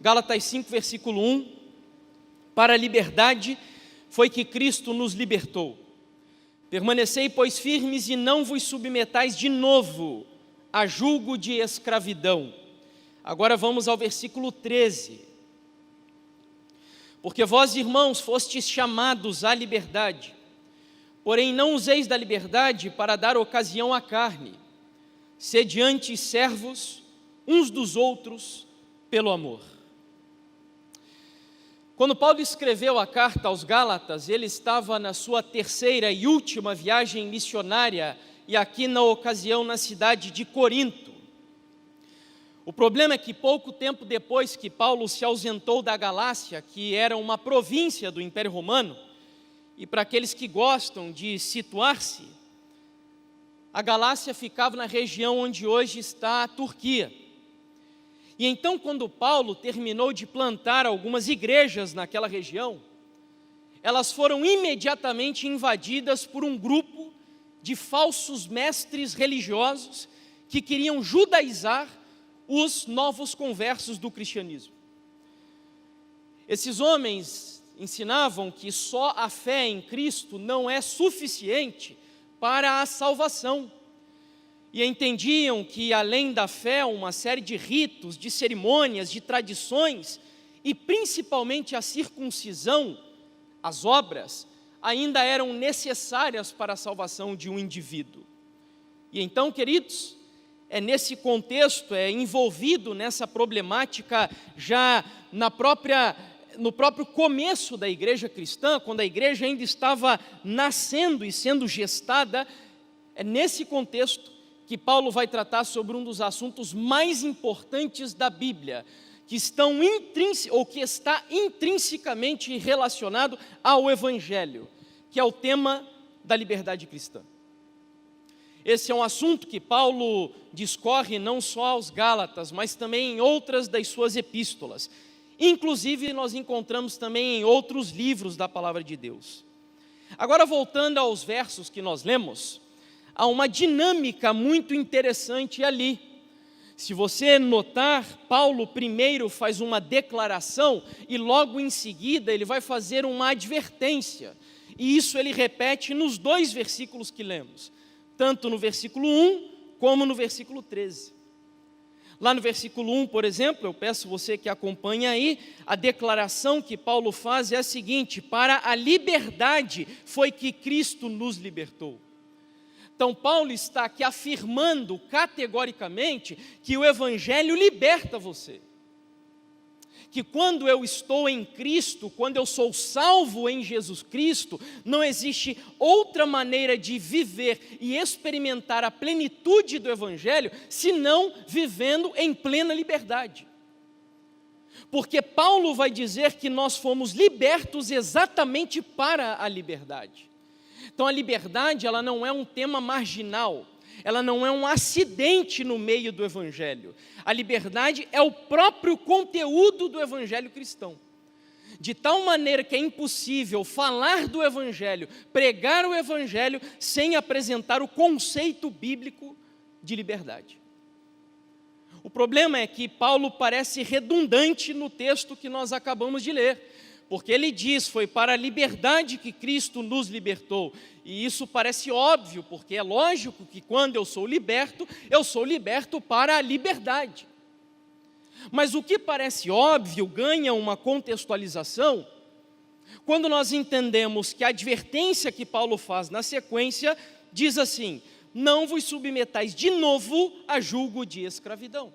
Gálatas 5, versículo 1, para a liberdade foi que Cristo nos libertou. Permanecei, pois, firmes e não vos submetais de novo a julgo de escravidão. Agora vamos ao versículo 13. Porque vós, irmãos, fostes chamados à liberdade, porém não useis da liberdade para dar ocasião à carne. Sede antes servos uns dos outros pelo amor. Quando Paulo escreveu a carta aos Gálatas, ele estava na sua terceira e última viagem missionária, e aqui na ocasião na cidade de Corinto. O problema é que pouco tempo depois que Paulo se ausentou da Galácia, que era uma província do Império Romano, e para aqueles que gostam de situar-se, a Galácia ficava na região onde hoje está a Turquia. E então, quando Paulo terminou de plantar algumas igrejas naquela região, elas foram imediatamente invadidas por um grupo de falsos mestres religiosos que queriam judaizar os novos conversos do cristianismo. Esses homens ensinavam que só a fé em Cristo não é suficiente para a salvação. E entendiam que, além da fé, uma série de ritos, de cerimônias, de tradições, e principalmente a circuncisão, as obras, ainda eram necessárias para a salvação de um indivíduo. E então, queridos, é nesse contexto, envolvido nessa problemática já no próprio começo da igreja cristã, quando a igreja ainda estava nascendo e sendo gestada, é nesse contexto que Paulo vai tratar sobre um dos assuntos mais importantes da Bíblia, que está intrinsecamente relacionado ao Evangelho, que é o tema da liberdade cristã. Esse é um assunto que Paulo discorre não só aos Gálatas, mas também em outras das suas epístolas. Inclusive, nós encontramos também em outros livros da Palavra de Deus. Agora, voltando aos versos que nós lemos, há uma dinâmica muito interessante ali. Se você notar, Paulo primeiro faz uma declaração e logo em seguida ele vai fazer uma advertência. E isso ele repete nos dois versículos que lemos, tanto no versículo 1 como no versículo 13. Lá no versículo 1, por exemplo, eu peço você que acompanhe aí, a declaração que Paulo faz é a seguinte: para a liberdade foi que Cristo nos libertou. Então, Paulo está aqui afirmando categoricamente que o Evangelho liberta você. Que quando eu estou em Cristo, quando eu sou salvo em Jesus Cristo, não existe outra maneira de viver e experimentar a plenitude do Evangelho, senão vivendo em plena liberdade. Porque Paulo vai dizer que nós fomos libertos exatamente para a liberdade. Então a liberdade, ela não é um tema marginal, ela não é um acidente no meio do Evangelho. A liberdade é o próprio conteúdo do Evangelho cristão. De tal maneira que é impossível falar do Evangelho, pregar o Evangelho, sem apresentar o conceito bíblico de liberdade. O problema é que Paulo parece redundante no texto que nós acabamos de ler. Porque ele diz, foi para a liberdade que Cristo nos libertou. E isso parece óbvio, porque é lógico que quando eu sou liberto para a liberdade. Mas o que parece óbvio ganha uma contextualização quando nós entendemos que a advertência que Paulo faz na sequência diz assim: não vos submetais de novo a julgo de escravidão.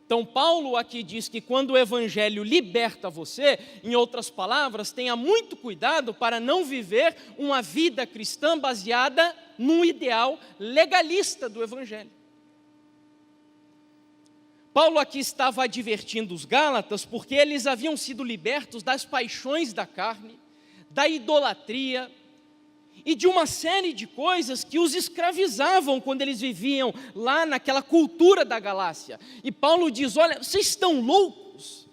Então, Paulo aqui diz que quando o Evangelho liberta você, em outras palavras, tenha muito cuidado para não viver uma vida cristã baseada num ideal legalista do Evangelho. Paulo aqui estava advertindo os Gálatas porque eles haviam sido libertos das paixões da carne, da idolatria, e de uma série de coisas que os escravizavam quando eles viviam lá naquela cultura da Galácia. E Paulo diz: olha, vocês estão loucos?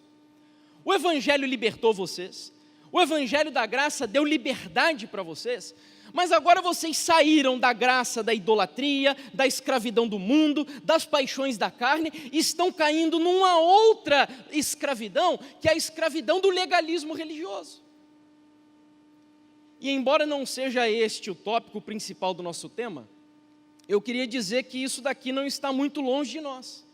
O Evangelho libertou vocês, O evangelho da graça deu liberdade para vocês, mas agora vocês saíram da graça da idolatria, da escravidão do mundo, das paixões da carne, e estão caindo numa outra escravidão, que é a escravidão do legalismo religioso. E embora não seja este o tópico principal do nosso tema, eu queria dizer que isso daqui não está muito longe de nós.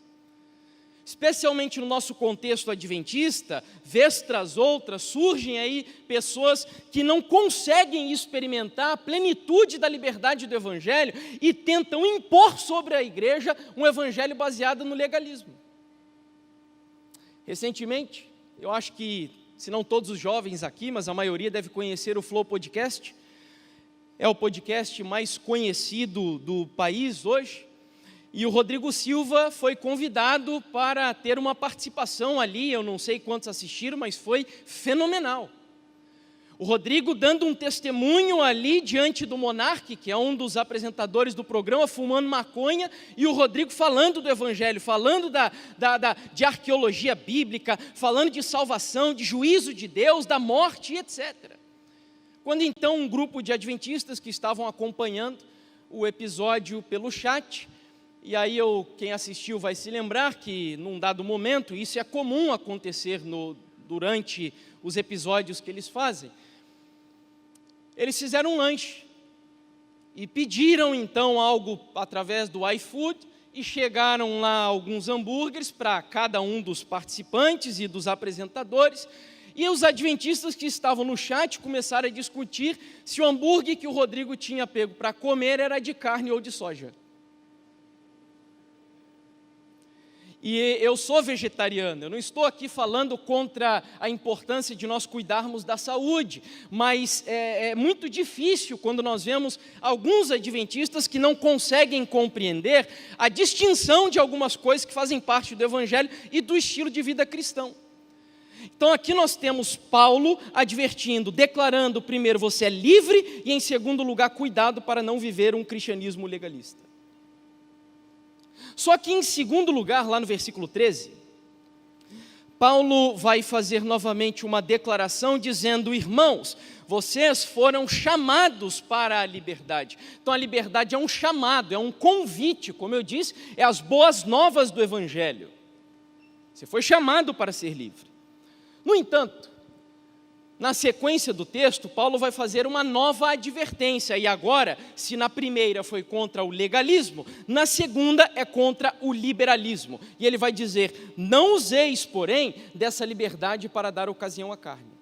Especialmente no nosso contexto adventista, vez tras outra, surgem aí pessoas que não conseguem experimentar a plenitude da liberdade do evangelho e tentam impor sobre a igreja um evangelho baseado no legalismo. Recentemente, eu acho que, se não todos os jovens aqui, mas a maioria deve conhecer o Flow Podcast. É o podcast mais conhecido do país hoje. E o Rodrigo Silva foi convidado para ter uma participação ali, eu não sei quantos assistiram, mas foi fenomenal. O Rodrigo dando um testemunho ali diante do Monark, que é um dos apresentadores do programa, fumando maconha, e o Rodrigo falando do Evangelho, falando de arqueologia bíblica, falando de salvação, de juízo de Deus, da morte, etc. Quando então um grupo de adventistas que estavam acompanhando o episódio pelo chat, e aí quem assistiu vai se lembrar que num dado momento, isso é comum acontecer durante os episódios que eles fazem, eles fizeram um lanche e pediram então algo através do iFood e chegaram lá alguns hambúrgueres para cada um dos participantes e dos apresentadores, e os adventistas que estavam no chat começaram a discutir se o hambúrguer que o Rodrigo tinha pego para comer era de carne ou de soja. E eu sou vegetariano, eu não estou aqui falando contra a importância de nós cuidarmos da saúde, mas é muito difícil quando nós vemos alguns adventistas que não conseguem compreender a distinção de algumas coisas que fazem parte do evangelho e do estilo de vida cristão. Então aqui nós temos Paulo advertindo, declarando, primeiro, você é livre, e em segundo lugar, cuidado para não viver um cristianismo legalista. Só que em segundo lugar, lá no versículo 13, Paulo vai fazer novamente uma declaração dizendo, irmãos, vocês foram chamados para a liberdade. Então a liberdade é um chamado, é um convite, como eu disse, é as boas novas do evangelho. Você foi chamado para ser livre. No entanto, na sequência do texto, Paulo vai fazer uma nova advertência, e agora, se na primeira foi contra o legalismo, na segunda é contra o liberalismo. E ele vai dizer, não useis, porém, dessa liberdade para dar ocasião à carne.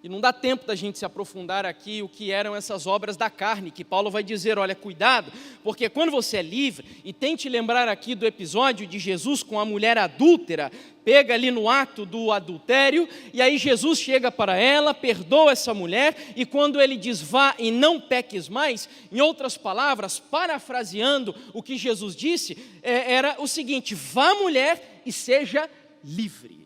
E não dá tempo da gente se aprofundar aqui o que eram essas obras da carne, que Paulo vai dizer, olha, cuidado, porque quando você é livre, e tente lembrar aqui do episódio de Jesus com a mulher adúltera, pega ali no ato do adultério, e aí Jesus chega para ela, perdoa essa mulher, e quando ele diz, vá e não peques mais, em outras palavras, parafraseando o que Jesus disse, era o seguinte, vá mulher e seja livre.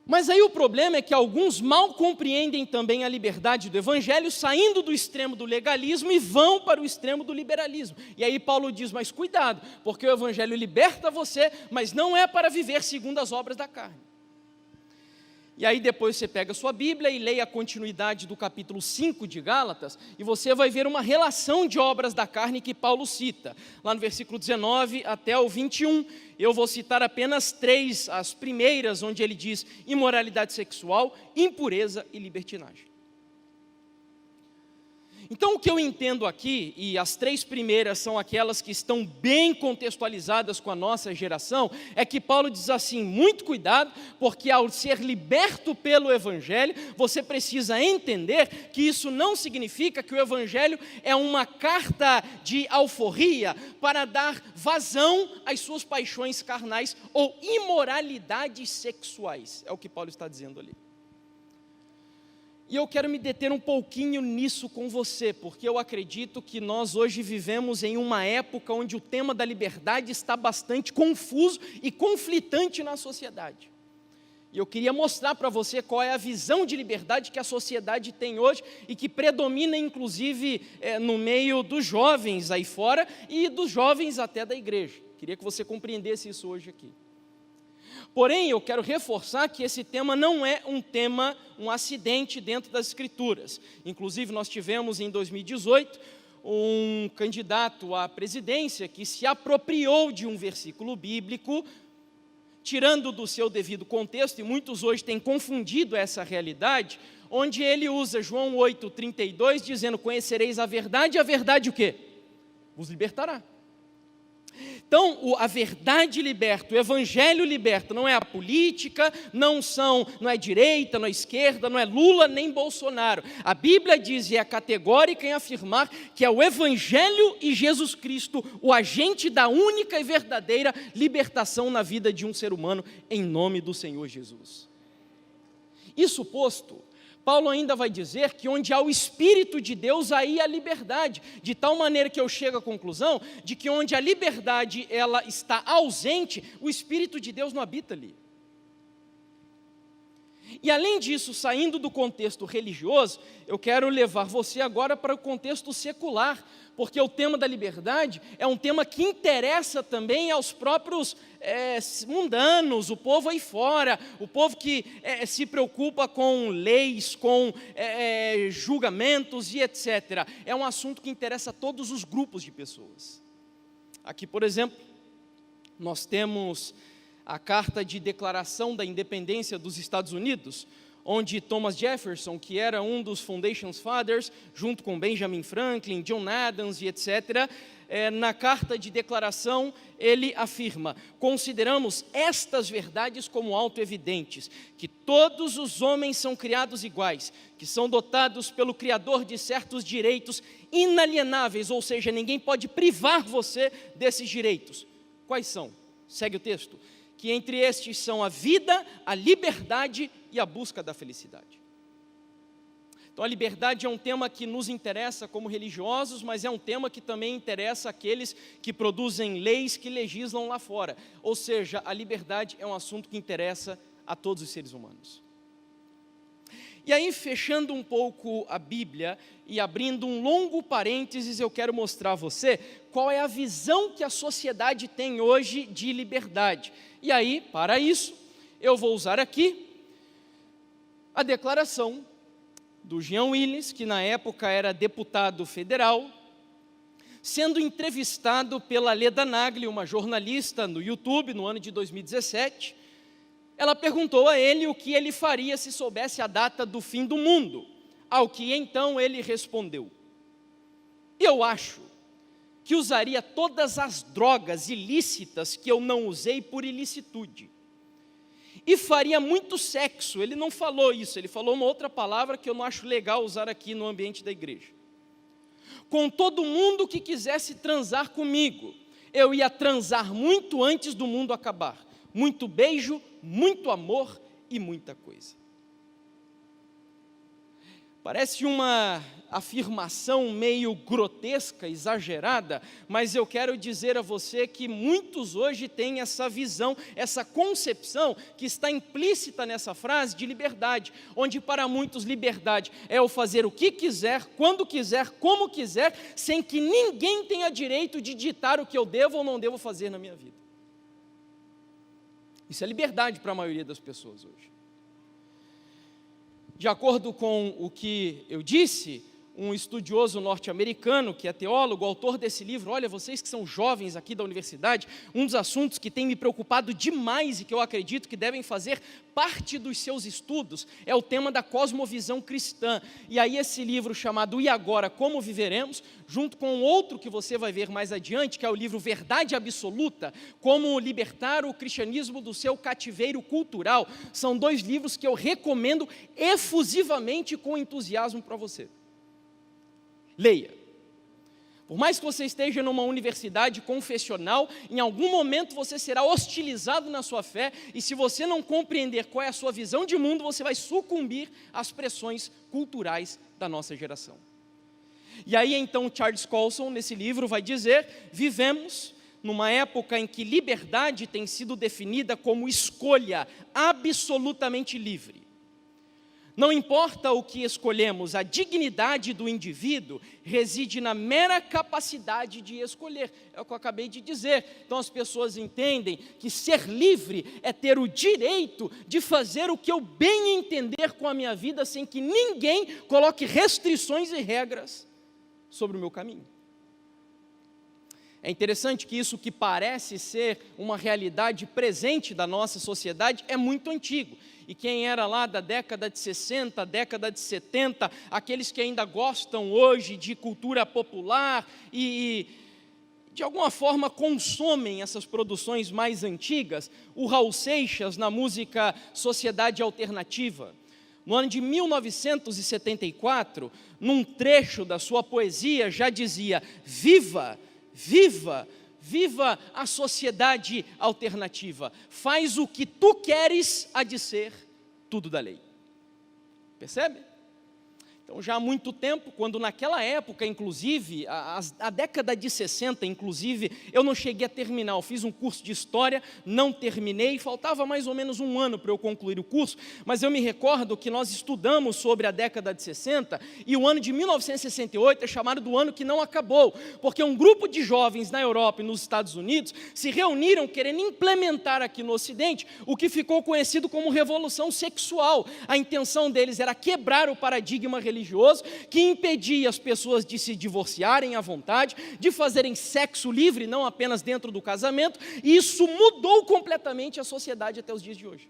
Mas aí o problema é que alguns mal compreendem também a liberdade do evangelho, saindo do extremo do legalismo e vão para o extremo do liberalismo. E aí Paulo diz, mas cuidado, porque o evangelho liberta você, mas não é para viver segundo as obras da carne. E aí depois você pega a sua Bíblia e leia a continuidade do capítulo 5 de Gálatas, e você vai ver uma relação de obras da carne que Paulo cita, lá no versículo 19 até o 21, eu vou citar apenas 3, as primeiras, onde ele diz imoralidade sexual, impureza e libertinagem. Então o que eu entendo aqui, e as 3 primeiras são aquelas que estão bem contextualizadas com a nossa geração, é que Paulo diz assim, muito cuidado, porque ao ser liberto pelo Evangelho, você precisa entender que isso não significa que o Evangelho é uma carta de alforria para dar vazão às suas paixões carnais ou imoralidades sexuais, é o que Paulo está dizendo ali. E eu quero me deter um pouquinho nisso com você, porque eu acredito que nós hoje vivemos em uma época onde o tema da liberdade está bastante confuso e conflitante na sociedade. E eu queria mostrar para você qual é a visão de liberdade que a sociedade tem hoje e que predomina inclusive no meio dos jovens aí fora e dos jovens até da igreja. Queria que você compreendesse isso hoje aqui. Porém, eu quero reforçar que esse tema não é um acidente dentro das Escrituras. Inclusive, nós tivemos em 2018 um candidato à presidência que se apropriou de um versículo bíblico, tirando do seu devido contexto, e muitos hoje têm confundido essa realidade, onde ele usa João 8,32, dizendo: conhecereis a verdade, e a verdade o quê? Vos libertará. Então, a verdade liberta, o evangelho liberta, não é a política, não é direita, não é esquerda, não é Lula nem Bolsonaro. A Bíblia diz, e é categórica em afirmar, que é o evangelho e Jesus Cristo, o agente da única e verdadeira libertação na vida de um ser humano, em nome do Senhor Jesus. Isso posto, Paulo ainda vai dizer que onde há o Espírito de Deus, aí há liberdade, de tal maneira que eu chego à conclusão de que onde a liberdade ela está ausente, o Espírito de Deus não habita ali. E além disso, saindo do contexto religioso, eu quero levar você agora para o contexto secular, porque o tema da liberdade é um tema que interessa também aos próprios mundanos, o povo aí fora, o povo que se preocupa com leis, com julgamentos e etc. É um assunto que interessa a todos os grupos de pessoas. Aqui, por exemplo, nós temos a Carta de Declaração da Independência dos Estados Unidos, onde Thomas Jefferson, que era um dos Foundation Fathers, junto com Benjamin Franklin, John Adams e etc., na Carta de Declaração, ele afirma: consideramos estas verdades como autoevidentes, que todos os homens são criados iguais, que são dotados pelo Criador de certos direitos inalienáveis, ou seja, ninguém pode privar você desses direitos. Quais são? Segue o texto. Que entre estes são a vida, a liberdade e a busca da felicidade. Então a liberdade é um tema que nos interessa como religiosos, mas é um tema que também interessa aqueles que produzem leis, que legislam lá fora. Ou seja, a liberdade é um assunto que interessa a todos os seres humanos. E aí, fechando um pouco a Bíblia e abrindo um longo parênteses, eu quero mostrar a você qual é a visão que a sociedade tem hoje de liberdade. E aí, para isso, eu vou usar aqui a declaração do Jean Willis, que na época era deputado federal, sendo entrevistado pela Leda Nagli, uma jornalista no YouTube, no ano de 2017, ela perguntou a ele o que ele faria se soubesse a data do fim do mundo, ao que então ele respondeu: eu acho que usaria todas as drogas ilícitas que eu não usei por ilicitude, e faria muito sexo. Ele não falou isso, ele falou uma outra palavra que eu não acho legal usar aqui no ambiente da igreja. Com todo mundo que quisesse transar comigo, eu ia transar muito antes do mundo acabar. Muito beijo, muito amor e muita coisa. Parece uma afirmação meio grotesca, exagerada, mas eu quero dizer a você que muitos hoje têm essa visão, essa concepção que está implícita nessa frase de liberdade, onde para muitos liberdade é o fazer o que quiser, quando quiser, como quiser, sem que ninguém tenha direito de ditar o que eu devo ou não devo fazer na minha vida. Isso é liberdade para a maioria das pessoas hoje. De acordo com o que eu disse, um estudioso norte-americano, que é teólogo, autor desse livro, olha, vocês que são jovens aqui da universidade, um dos assuntos que tem me preocupado demais e que eu acredito que devem fazer parte dos seus estudos, é o tema da cosmovisão cristã. E aí esse livro chamado E Agora, Como Viveremos, junto com outro que você vai ver mais adiante, que é o livro Verdade Absoluta, Como Libertar o Cristianismo do Seu Cativeiro Cultural, são dois livros que eu recomendo efusivamente e com entusiasmo para você. Leia. Por mais que você esteja numa universidade confessional, em algum momento você será hostilizado na sua fé, e se você não compreender qual é a sua visão de mundo, você vai sucumbir às pressões culturais da nossa geração. E aí então Charles Colson, nesse livro, vai dizer: vivemos numa época em que liberdade tem sido definida como escolha absolutamente livre. Não importa o que escolhemos, a dignidade do indivíduo reside na mera capacidade de escolher. É o que eu acabei de dizer. Então as pessoas entendem que ser livre é ter o direito de fazer o que eu bem entender com a minha vida, sem que ninguém coloque restrições e regras sobre o meu caminho. É interessante que isso que parece ser uma realidade presente da nossa sociedade é muito antigo. E quem era lá da década de 60, década de 70, aqueles que ainda gostam hoje de cultura popular e de alguma forma consomem essas produções mais antigas, o Raul Seixas na música Sociedade Alternativa, no ano de 1974, num trecho da sua poesia já dizia: viva, viva, viva a sociedade alternativa, faz o que tu queres há de ser tudo da lei. Percebe? Então já há muito tempo, quando naquela época, inclusive, a década de 60, inclusive, eu não cheguei a terminar, eu fiz um curso de História, não terminei, faltava mais ou menos um ano para eu concluir o curso, mas eu me recordo que nós estudamos sobre a década de 60, e o ano de 1968 é chamado do ano que não acabou, porque um grupo de jovens na Europa e nos Estados Unidos se reuniram querendo implementar aqui no Ocidente o que ficou conhecido como Revolução Sexual. A intenção deles era quebrar o paradigma religioso que impedia as pessoas de se divorciarem à vontade, de fazerem sexo livre, não apenas dentro do casamento, e isso mudou completamente a sociedade até os dias de hoje.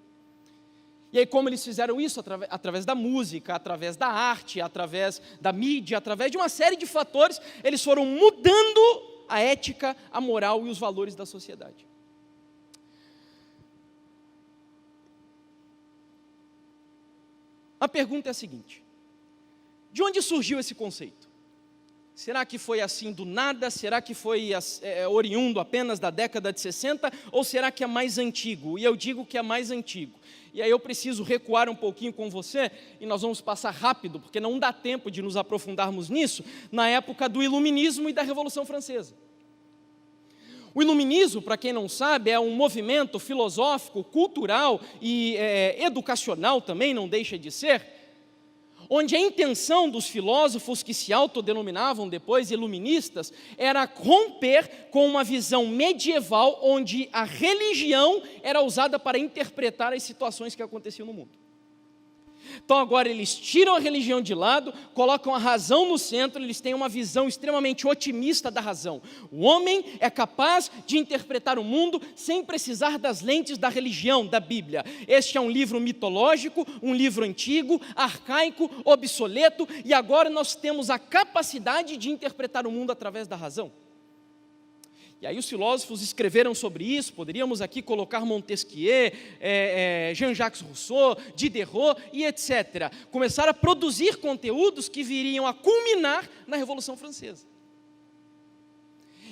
E aí como eles fizeram isso? Através da música, através da arte, através da mídia, através de uma série de fatores, eles foram mudando a ética, a moral e os valores da sociedade. A pergunta é a seguinte: de onde surgiu esse conceito? Será que foi assim do nada? Será que foi oriundo apenas da década de 60? Ou será que é mais antigo? E eu digo que é mais antigo. E aí eu preciso recuar um pouquinho com você, e nós vamos passar rápido, porque não dá tempo de nos aprofundarmos nisso, na época do Iluminismo e da Revolução Francesa. O Iluminismo, para quem não sabe, é um movimento filosófico, cultural e educacional também, não deixa de ser, onde a intenção dos filósofos que se autodenominavam depois iluministas era romper com uma visão medieval onde a religião era usada para interpretar as situações que aconteciam no mundo. Então agora eles tiram a religião de lado, colocam a razão no centro, eles têm uma visão extremamente otimista da razão. O homem é capaz de interpretar o mundo sem precisar das lentes da religião, da Bíblia. Este é um livro mitológico, um livro antigo, arcaico, obsoleto, e agora nós temos a capacidade de interpretar o mundo através da razão. E aí os filósofos escreveram sobre isso, poderíamos aqui colocar Montesquieu, Jean-Jacques Rousseau, Diderot e etc. Começaram a produzir conteúdos que viriam a culminar na Revolução Francesa.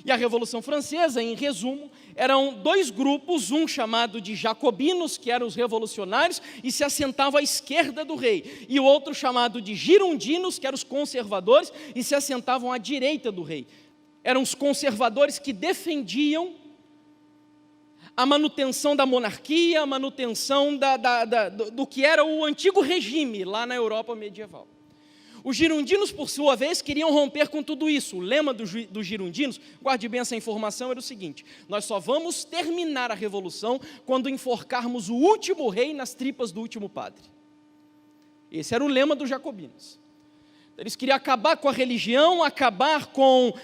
E a Revolução Francesa, em resumo, eram dois grupos, um chamado de jacobinos, que eram os revolucionários, e se assentavam à esquerda do rei, e o outro chamado de girondinos, que eram os conservadores, e se assentavam à direita do rei. Eram os conservadores que defendiam a manutenção da monarquia, a manutenção do que era o antigo regime lá na Europa medieval. Os girondinos, por sua vez, queriam romper com tudo isso. O lema dos girondinos, guarde bem essa informação, era o seguinte: nós só vamos terminar a revolução quando enforcarmos o último rei nas tripas do último padre. Esse era o lema dos jacobinos. Eles queriam acabar com a religião, acabar com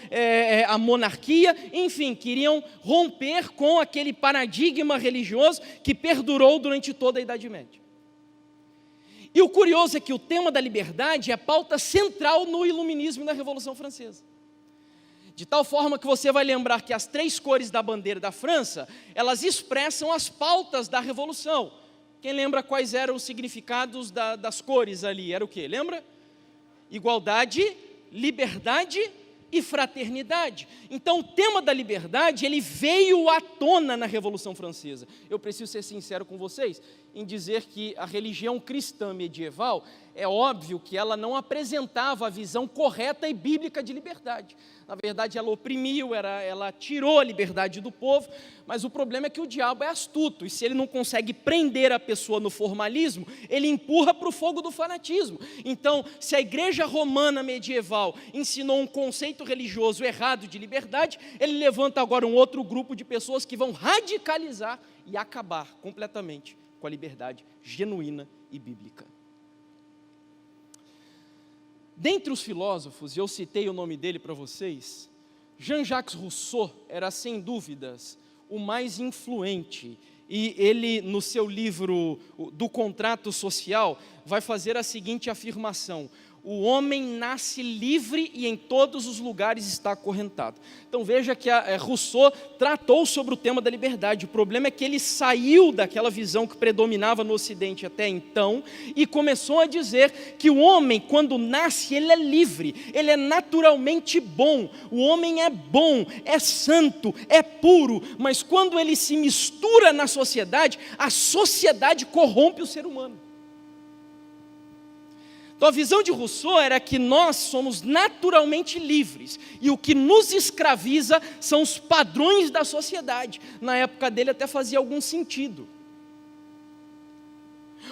a monarquia, enfim, queriam romper com aquele paradigma religioso que perdurou durante toda a Idade Média. E o curioso é que o tema da liberdade é a pauta central no Iluminismo e na Revolução Francesa. De tal forma que você vai lembrar que as três cores da bandeira da França, elas expressam as pautas da Revolução. Quem lembra quais eram os significados das cores ali? Era o quê? Lembra? Igualdade, liberdade e fraternidade. Então o tema da liberdade, ele veio à tona na Revolução Francesa. Eu preciso ser sincero com vocês em dizer que a religião cristã medieval, é óbvio que ela não apresentava a visão correta e bíblica de liberdade. Na verdade, ela oprimiu, ela tirou a liberdade do povo, mas o problema é que o diabo é astuto, e se ele não consegue prender a pessoa no formalismo, ele empurra para o fogo do fanatismo. Então, se a igreja romana medieval ensinou um conceito religioso errado de liberdade, ele levanta agora um outro grupo de pessoas que vão radicalizar e acabar completamente com a liberdade genuína e bíblica. Dentre os filósofos, e eu citei o nome dele para vocês, Jean-Jacques Rousseau era, sem dúvidas, o mais influente. E ele, no seu livro do Contrato Social, vai fazer a seguinte afirmação: o homem nasce livre e em todos os lugares está acorrentado. Então veja que Rousseau tratou sobre o tema da liberdade. O problema é que ele saiu daquela visão que predominava no Ocidente até então e começou a dizer que o homem, quando nasce, ele é livre, ele é naturalmente bom. O homem é bom, é santo, é puro, mas quando ele se mistura na sociedade, a sociedade corrompe o ser humano. Então a visão de Rousseau era que nós somos naturalmente livres, e o que nos escraviza são os padrões da sociedade. Na época dele até fazia algum sentido.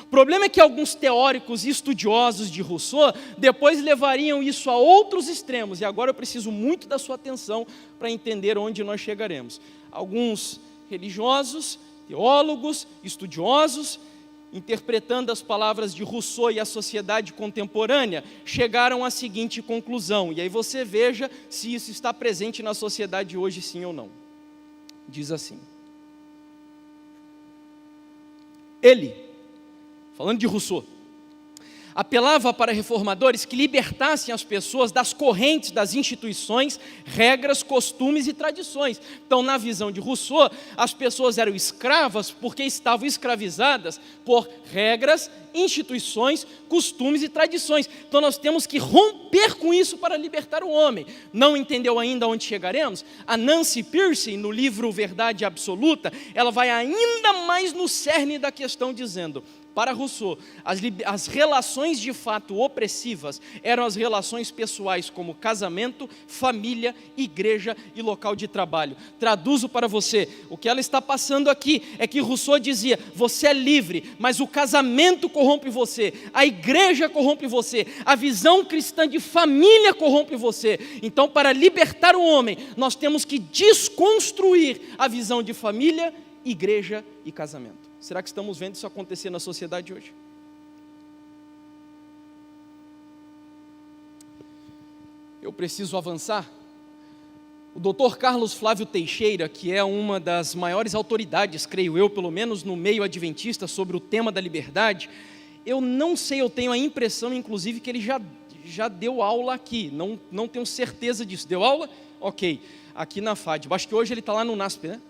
O problema é que alguns teóricos e estudiosos de Rousseau depois levariam isso a outros extremos, e agora eu preciso muito da sua atenção para entender onde nós chegaremos. Alguns religiosos, teólogos, estudiosos, interpretando as palavras de Rousseau e a sociedade contemporânea, chegaram à seguinte conclusão, e aí você veja se isso está presente na sociedade hoje, sim ou não. Diz assim: ele, falando de Rousseau, apelava para reformadores que libertassem as pessoas das correntes das instituições, regras, costumes e tradições. Então, na visão de Rousseau, as pessoas eram escravas porque estavam escravizadas por regras, instituições, costumes e tradições. Então, nós temos que romper com isso para libertar o homem. Não entendeu ainda onde chegaremos? A Nancy Pearcey, no livro Verdade Absoluta, ela vai ainda mais no cerne da questão, dizendo: para Rousseau, as relações de fato opressivas eram as relações pessoais, como casamento, família, igreja e local de trabalho. Traduzo para você, o que ela está passando aqui é que Rousseau dizia: você é livre, mas o casamento corrompe você, a igreja corrompe você, a visão cristã de família corrompe você. Então, para libertar o homem, nós temos que desconstruir a visão de família, igreja e casamento. Será que estamos vendo isso acontecer na sociedade hoje? Eu preciso avançar. O Dr. Carlos Flávio Teixeira, que é uma das maiores autoridades, creio eu, pelo menos no meio adventista, sobre o tema da liberdade, eu não sei, eu tenho a impressão, inclusive, que ele já deu aula aqui, não tenho certeza disso. Deu aula? Ok, aqui na FAD. Acho que hoje ele está lá no NASP, né?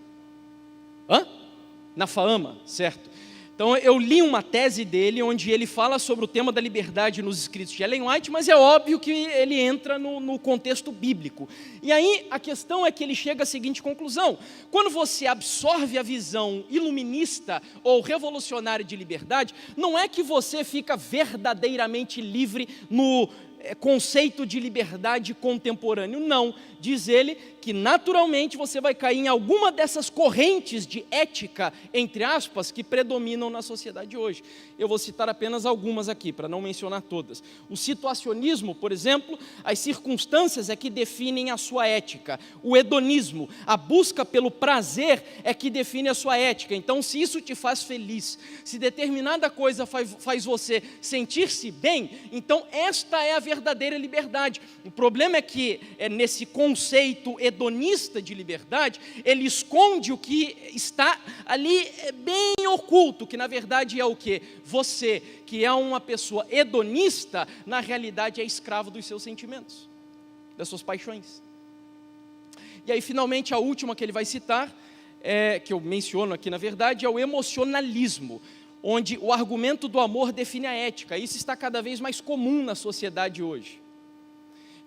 Na FAAMA, certo? Então eu li uma tese dele, onde ele fala sobre o tema da liberdade nos escritos de Ellen White, mas é óbvio que ele entra no contexto bíblico. E aí a questão é que ele chega à seguinte conclusão: quando você absorve a visão iluminista ou revolucionária de liberdade, não é que você fica verdadeiramente livre no conceito de liberdade contemporâneo, não. Diz ele que naturalmente você vai cair em alguma dessas correntes de ética, entre aspas, que predominam na sociedade hoje. Eu vou citar apenas algumas aqui, para não mencionar todas. O situacionismo, por exemplo, as circunstâncias é que definem a sua ética. O hedonismo, a busca pelo prazer é que define a sua ética. Então, se isso te faz feliz, se determinada coisa faz você sentir-se bem, então esta é a verdadeira liberdade. O problema é que nesse conceito hedonista de liberdade, ele esconde o que está ali bem oculto, que na verdade é o quê? Você, que é uma pessoa hedonista, na realidade é escravo dos seus sentimentos, das suas paixões. E aí finalmente a última que ele vai citar, que eu menciono aqui na verdade, é o emocionalismo, onde o argumento do amor define a ética. Isso está cada vez mais comum na sociedade hoje.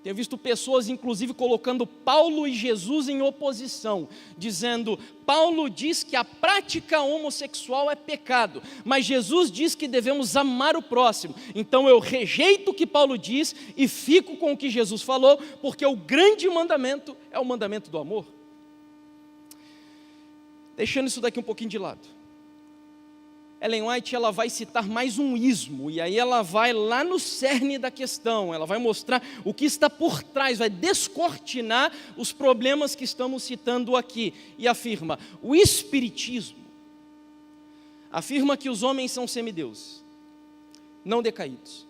Tenho visto pessoas, inclusive, colocando Paulo e Jesus em oposição, dizendo, Paulo diz que a prática homossexual é pecado, mas Jesus diz que devemos amar o próximo. Então eu rejeito o que Paulo diz e fico com o que Jesus falou, porque o grande mandamento é o mandamento do amor. Deixando isso daqui um pouquinho de lado. Ellen White, ela vai citar mais um ismo, e aí ela vai lá no cerne da questão, ela vai mostrar o que está por trás, vai descortinar os problemas que estamos citando aqui, e afirma, o espiritismo afirma que os homens são semideuses, não decaídos,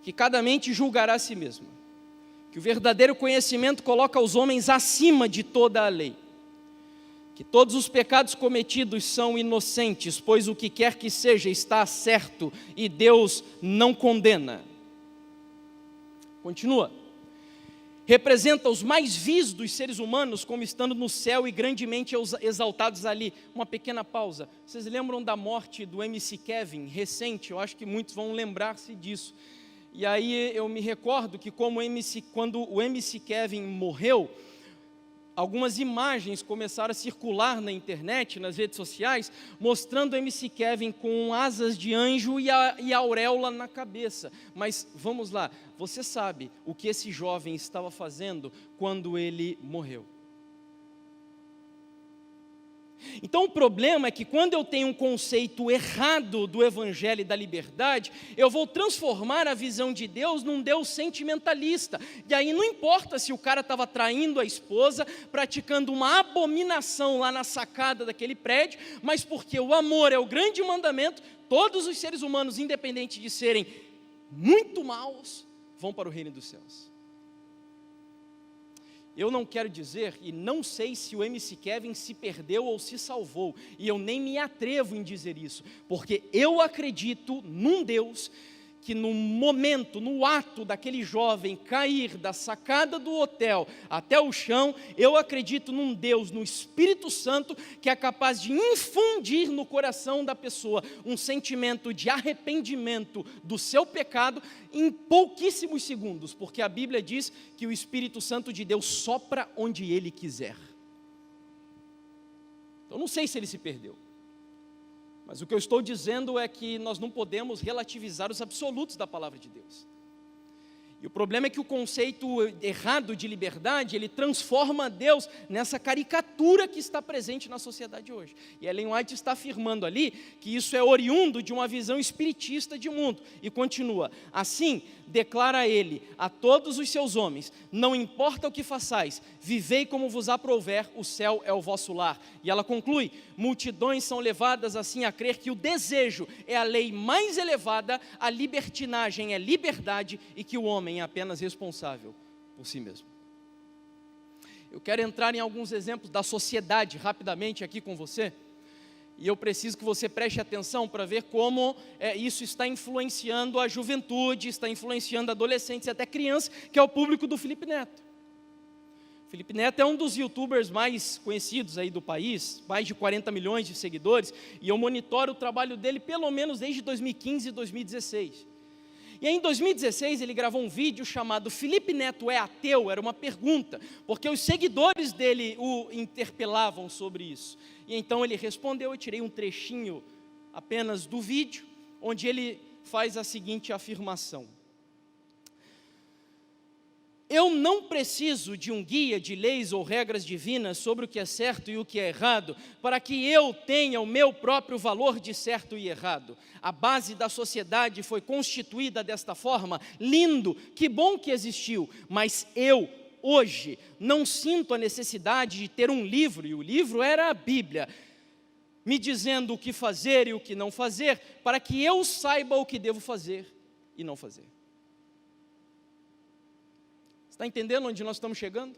que cada mente julgará a si mesma, que o verdadeiro conhecimento coloca os homens acima de toda a lei, que todos os pecados cometidos são inocentes, pois o que quer que seja está certo e Deus não condena. Continua. Representa os mais vis dos seres humanos como estando no céu e grandemente exaltados ali. Uma pequena pausa. Vocês lembram da morte do MC Kevin, recente? Eu acho que muitos vão lembrar-se disso. E aí eu me recordo que quando o MC Kevin morreu, algumas imagens começaram a circular na internet, nas redes sociais, mostrando o MC Kevin com asas de anjo e a auréola na cabeça. Mas vamos lá, você sabe o que esse jovem estava fazendo quando ele morreu? Então o problema é que quando eu tenho um conceito errado do evangelho e da liberdade, eu vou transformar a visão de Deus num Deus sentimentalista, e aí não importa se o cara estava traindo a esposa, praticando uma abominação lá na sacada daquele prédio, mas porque o amor é o grande mandamento, todos os seres humanos, independente de serem muito maus, vão para o reino dos céus. Eu não quero dizer, e não sei se o MC Kevin se perdeu ou se salvou, e eu nem me atrevo em dizer isso, porque eu acredito num Deus que no momento, no ato daquele jovem cair da sacada do hotel até o chão, eu acredito num Deus, no Espírito Santo, que é capaz de infundir no coração da pessoa um sentimento de arrependimento do seu pecado em pouquíssimos segundos, porque a Bíblia diz que o Espírito Santo de Deus sopra onde Ele quiser. Então não sei se ele se perdeu. Mas o que eu estou dizendo é que nós não podemos relativizar os absolutos da palavra de Deus. E o problema é que o conceito errado de liberdade, ele transforma Deus nessa caricatura que está presente na sociedade hoje. E Ellen White está afirmando ali que isso é oriundo de uma visão espiritista de mundo. E continua, assim, declara ele a todos os seus homens, não importa o que façais, vivei como vos aprouver, o céu é o vosso lar. E ela conclui, multidões são levadas assim a crer que o desejo é a lei mais elevada, a libertinagem é liberdade e que o homem é apenas responsável por si mesmo. Eu quero entrar em alguns exemplos da sociedade rapidamente aqui com você, e eu preciso que você preste atenção para ver como isso está influenciando a juventude, está influenciando adolescentes e até crianças, que é o público do Felipe Neto. Felipe Neto é um dos youtubers mais conhecidos aí do país, mais de 40 milhões de seguidores, e eu monitoro o trabalho dele pelo menos desde 2015 e 2016. E aí, em 2016 ele gravou um vídeo chamado Felipe Neto é ateu? Era uma pergunta, porque os seguidores dele o interpelavam sobre isso. E então ele respondeu, eu tirei um trechinho apenas do vídeo, onde ele faz a seguinte afirmação. Eu não preciso de um guia de leis ou regras divinas sobre o que é certo e o que é errado, para que eu tenha o meu próprio valor de certo e errado. A base da sociedade foi constituída desta forma, lindo, que bom que existiu, mas eu, hoje, não sinto a necessidade de ter um livro, e o livro era a Bíblia, me dizendo o que fazer e o que não fazer, para que eu saiba o que devo fazer e não fazer. Está entendendo onde nós estamos chegando?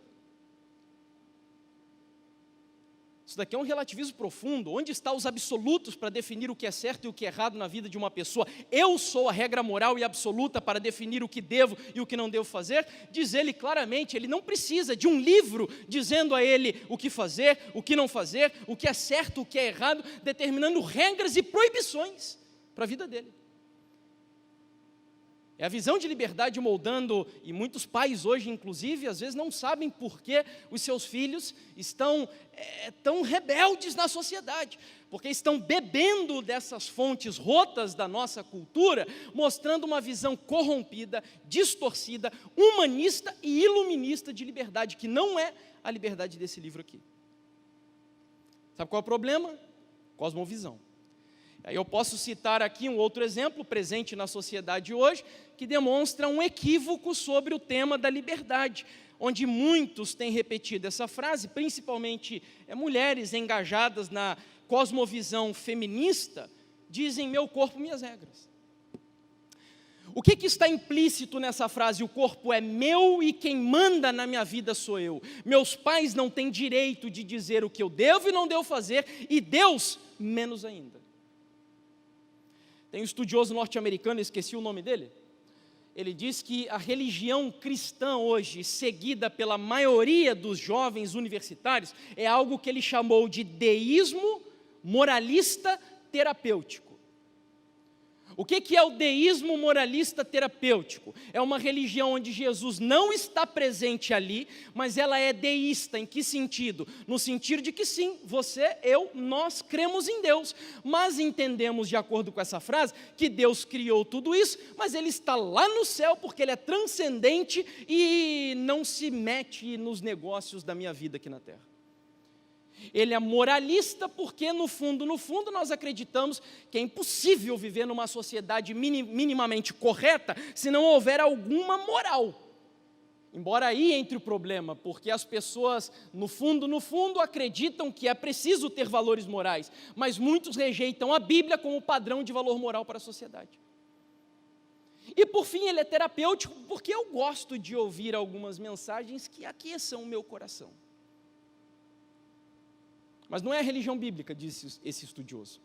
Isso daqui é um relativismo profundo. Onde estão os absolutos para definir o que é certo e o que é errado na vida de uma pessoa? Eu sou a regra moral e absoluta para definir o que devo e o que não devo fazer? Diz ele claramente, ele não precisa de um livro dizendo a ele o que fazer, o que não fazer, o que é certo, o que é errado, determinando regras e proibições para a vida dele. É a visão de liberdade moldando, e muitos pais hoje, inclusive, às vezes não sabem por que os seus filhos estão tão rebeldes na sociedade, porque estão bebendo dessas fontes rotas da nossa cultura, mostrando uma visão corrompida, distorcida, humanista e iluminista de liberdade, que não é a liberdade desse livro aqui. Sabe qual é o problema? Cosmovisão. Aí eu posso citar aqui um outro exemplo presente na sociedade hoje, que demonstra um equívoco sobre o tema da liberdade, onde muitos têm repetido essa frase, principalmente mulheres engajadas na cosmovisão feminista, dizem: meu corpo, minhas regras. O que está implícito nessa frase? O corpo é meu e quem manda na minha vida sou eu. Meus pais não têm direito de dizer o que eu devo e não devo fazer, e Deus menos ainda. Tem um estudioso norte-americano, esqueci o nome dele, ele diz que a religião cristã hoje, seguida pela maioria dos jovens universitários, é algo que ele chamou de deísmo moralista terapêutico. O que é o deísmo moralista terapêutico? É uma religião onde Jesus não está presente ali, mas ela é deísta. Em que sentido? No sentido de que sim, você, eu, nós cremos em Deus, mas entendemos, de acordo com essa frase, que Deus criou tudo isso, mas Ele está lá no céu porque Ele é transcendente e não se mete nos negócios da minha vida aqui na terra. Ele é moralista porque, no fundo, nós acreditamos que é impossível viver numa sociedade minimamente correta se não houver alguma moral. Embora aí entre o problema, porque as pessoas, no fundo, acreditam que é preciso ter valores morais, mas muitos rejeitam a Bíblia como padrão de valor moral para a sociedade. E, por fim, ele é terapêutico porque eu gosto de ouvir algumas mensagens que aqueçam o meu coração. Mas não é a religião bíblica, disse esse estudioso.